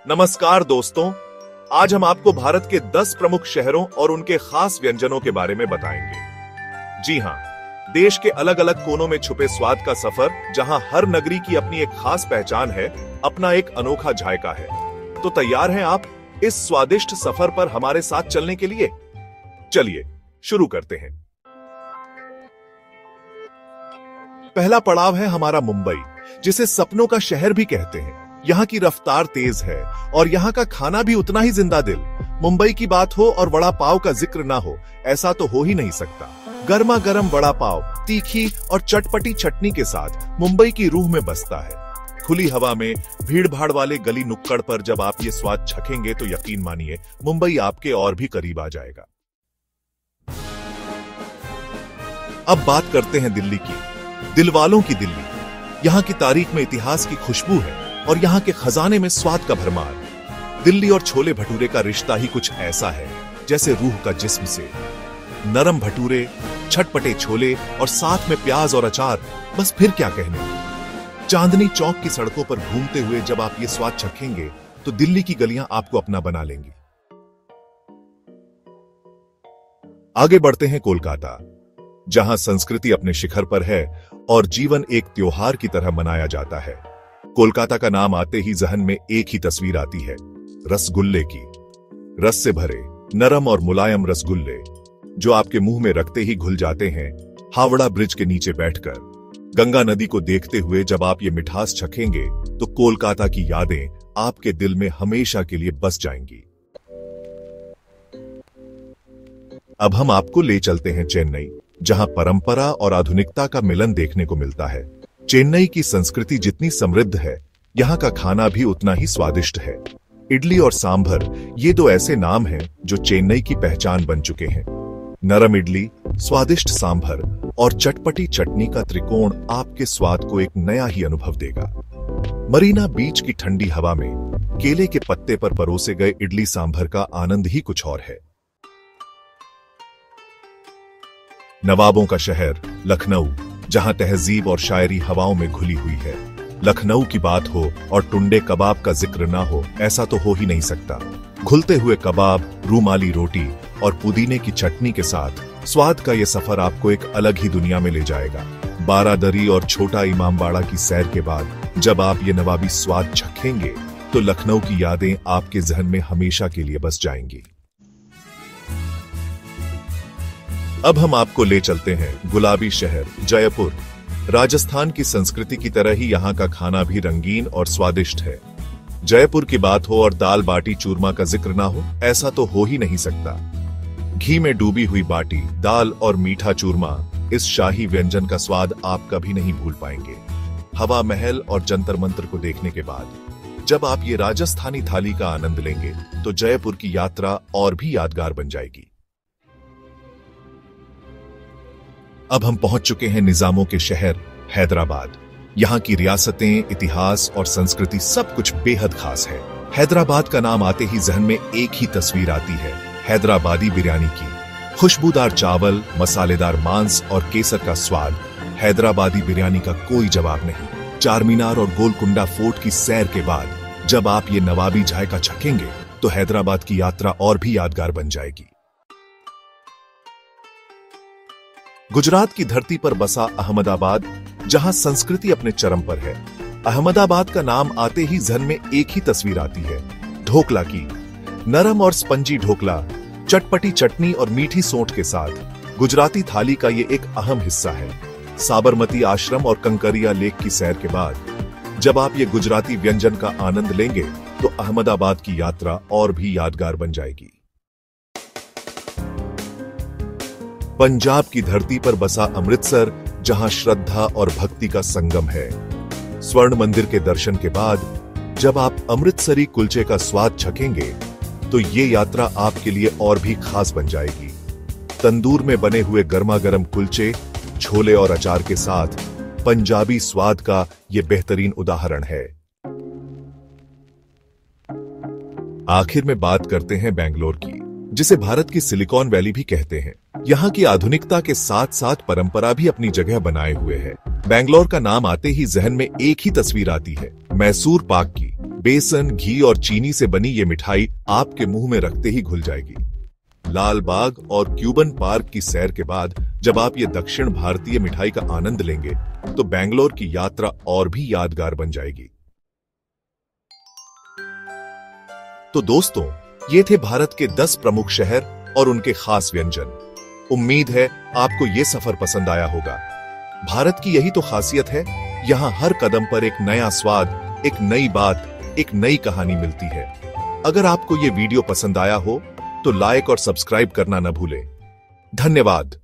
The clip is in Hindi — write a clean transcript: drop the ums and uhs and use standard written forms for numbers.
नमस्कार दोस्तों, आज हम आपको भारत के 10 प्रमुख शहरों और उनके खास व्यंजनों के बारे में बताएंगे। जी हां, देश के अलग अलग कोनों में छुपे स्वाद का सफर, जहां हर नगरी की अपनी एक खास पहचान है, अपना एक अनोखा जायका है। तो तैयार हैं आप इस स्वादिष्ट सफर पर हमारे साथ चलने के लिए? चलिए शुरू करते हैं। पहला पड़ाव है हमारा मुंबई, जिसे सपनों का शहर भी कहते हैं। यहाँ की रफ्तार तेज है और यहाँ का खाना भी उतना ही जिंदा दिल। मुंबई की बात हो और वड़ा पाव का जिक्र ना हो, ऐसा तो हो ही नहीं सकता। गर्मा गर्म वड़ा पाव तीखी और चटपटी चटनी के साथ मुंबई की रूह में बसता है। खुली हवा में भीड़ भाड़ वाले गली नुक्कड़ पर जब आप ये स्वाद चखेंगे तो यकीन मानिए, मुंबई आपके और भी करीब आ जाएगा। अब बात करते हैं दिल्ली की, दिलवालों की दिल्ली। यहाँ की तारीख में इतिहास की खुशबू है और यहाँ के खजाने में स्वाद का भरमार। दिल्ली और छोले भटूरे का रिश्ता ही कुछ ऐसा है जैसे रूह का जिस्म से। नरम भटूरे, छटपटे छोले और साथ में प्याज और अचार, बस फिर क्या कहने। चांदनी चौक की सड़कों पर घूमते हुए जब आप ये स्वाद चखेंगे तो दिल्ली की गलियां आपको अपना बना लेंगी। आगे बढ़ते हैं कोलकाता, जहां संस्कृति अपने शिखर पर है और जीवन एक त्योहार की तरह मनाया जाता है। कोलकाता का नाम आते ही जहन में एक ही तस्वीर आती है, रसगुल्ले की। रस से भरे नरम और मुलायम रसगुल्ले जो आपके मुंह में रखते ही घुल जाते हैं। हावड़ा ब्रिज के नीचे बैठकर गंगा नदी को देखते हुए जब आप ये मिठास चखेंगे तो कोलकाता की यादें आपके दिल में हमेशा के लिए बस जाएंगी। अब हम आपको ले चलते हैं चेन्नई, जहां परंपरा और आधुनिकता का मिलन देखने को मिलता है। चेन्नई की संस्कृति जितनी समृद्ध है, यहाँ का खाना भी उतना ही स्वादिष्ट है। इडली और सांभर, ये दो ऐसे नाम हैं जो चेन्नई की पहचान बन चुके हैं। नरम इडली, स्वादिष्ट सांभर और चटपटी चटनी का त्रिकोण आपके स्वाद को एक नया ही अनुभव देगा। मरीना बीच की ठंडी हवा में केले के पत्ते पर परोसे गए इडली सांभर का आनंद ही कुछ और है। नवाबों का शहर लखनऊ, जहां तहजीब और शायरी हवाओं में घुली हुई है। लखनऊ की बात हो और टुंडे कबाब का जिक्र ना हो, ऐसा तो हो ही नहीं सकता। घुलते हुए कबाब, रूमाली रोटी और पुदीने की चटनी के साथ स्वाद का यह सफर आपको एक अलग ही दुनिया में ले जाएगा। बारादरी और छोटा इमामबाड़ा की सैर के बाद जब आप ये नवाबी स्वाद चखेंगे तो लखनऊ की यादें आपके जहन में हमेशा के लिए बस जाएंगी। अब हम आपको ले चलते हैं गुलाबी शहर जयपुर। राजस्थान की संस्कृति की तरह ही यहाँ का खाना भी रंगीन और स्वादिष्ट है। जयपुर की बात हो और दाल बाटी चूरमा का जिक्र ना हो, ऐसा तो हो ही नहीं सकता। घी में डूबी हुई बाटी, दाल और मीठा चूरमा, इस शाही व्यंजन का स्वाद आप कभी नहीं भूल पाएंगे। हवा महल और जंतर मंतर को देखने के बाद जब आप ये राजस्थानी थाली का आनंद लेंगे तो जयपुर की यात्रा और भी यादगार बन जाएगी। अब हम पहुंच चुके हैं निजामों के शहर हैदराबाद। यहाँ की रियासतें, इतिहास और संस्कृति सब कुछ बेहद खास है। हैदराबाद का नाम आते ही जहन में एक ही तस्वीर आती है, हैदराबादी बिरयानी की। खुशबूदार चावल, मसालेदार मांस और केसर का स्वाद, हैदराबादी बिरयानी का कोई जवाब नहीं। चारमीनार और गोलकुंडा फोर्ट की सैर के बाद जब आप ये नवाबी जायका चखेंगे तो हैदराबाद की यात्रा और भी यादगार बन जाएगी। गुजरात की धरती पर बसा अहमदाबाद, जहां संस्कृति अपने चरम पर है। अहमदाबाद का नाम आते ही जहन में एक ही तस्वीर आती है, ढोकला की। नरम और स्पंजी ढोकला, चटपटी चटनी और मीठी सोंठ के साथ गुजराती थाली का ये एक अहम हिस्सा है। साबरमती आश्रम और कंकरिया लेक की सैर के बाद जब आप ये गुजराती व्यंजन का आनंद लेंगे तो अहमदाबाद की यात्रा और भी यादगार बन जाएगी। पंजाब की धरती पर बसा अमृतसर, जहां श्रद्धा और भक्ति का संगम है। स्वर्ण मंदिर के दर्शन के बाद जब आप अमृतसरी कुलचे का स्वाद चखेंगे तो ये यात्रा आपके लिए और भी खास बन जाएगी। तंदूर में बने हुए गर्मा गर्म कुलचे, छोले और अचार के साथ पंजाबी स्वाद का ये बेहतरीन उदाहरण है। आखिर में बात करते हैं बेंगलोर की, जिसे भारत की सिलिकॉन वैली भी कहते हैं। यहाँ की आधुनिकता के साथ साथ परंपरा भी अपनी जगह बनाए हुए है। बेंगलोर का नाम आते ही जहन में एक ही तस्वीर आती है, मैसूर पाक की। बेसन, घी और चीनी से बनी ये मिठाई आपके मुंह में रखते ही घुल जाएगी। लाल बाग और क्यूबन पार्क की सैर के बाद जब आप ये दक्षिण भारतीय मिठाई का आनंद लेंगे तो बेंगलोर की यात्रा और भी यादगार बन जाएगी। तो दोस्तों, ये थे भारत के 10 प्रमुख शहर और उनके खास व्यंजन। उम्मीद है आपको ये सफर पसंद आया होगा। भारत की यही तो खासियत है, यहाँ हर कदम पर एक नया स्वाद, एक नई बात, एक नई कहानी मिलती है। अगर आपको ये वीडियो पसंद आया हो तो लाइक और सब्सक्राइब करना न भूलें। धन्यवाद।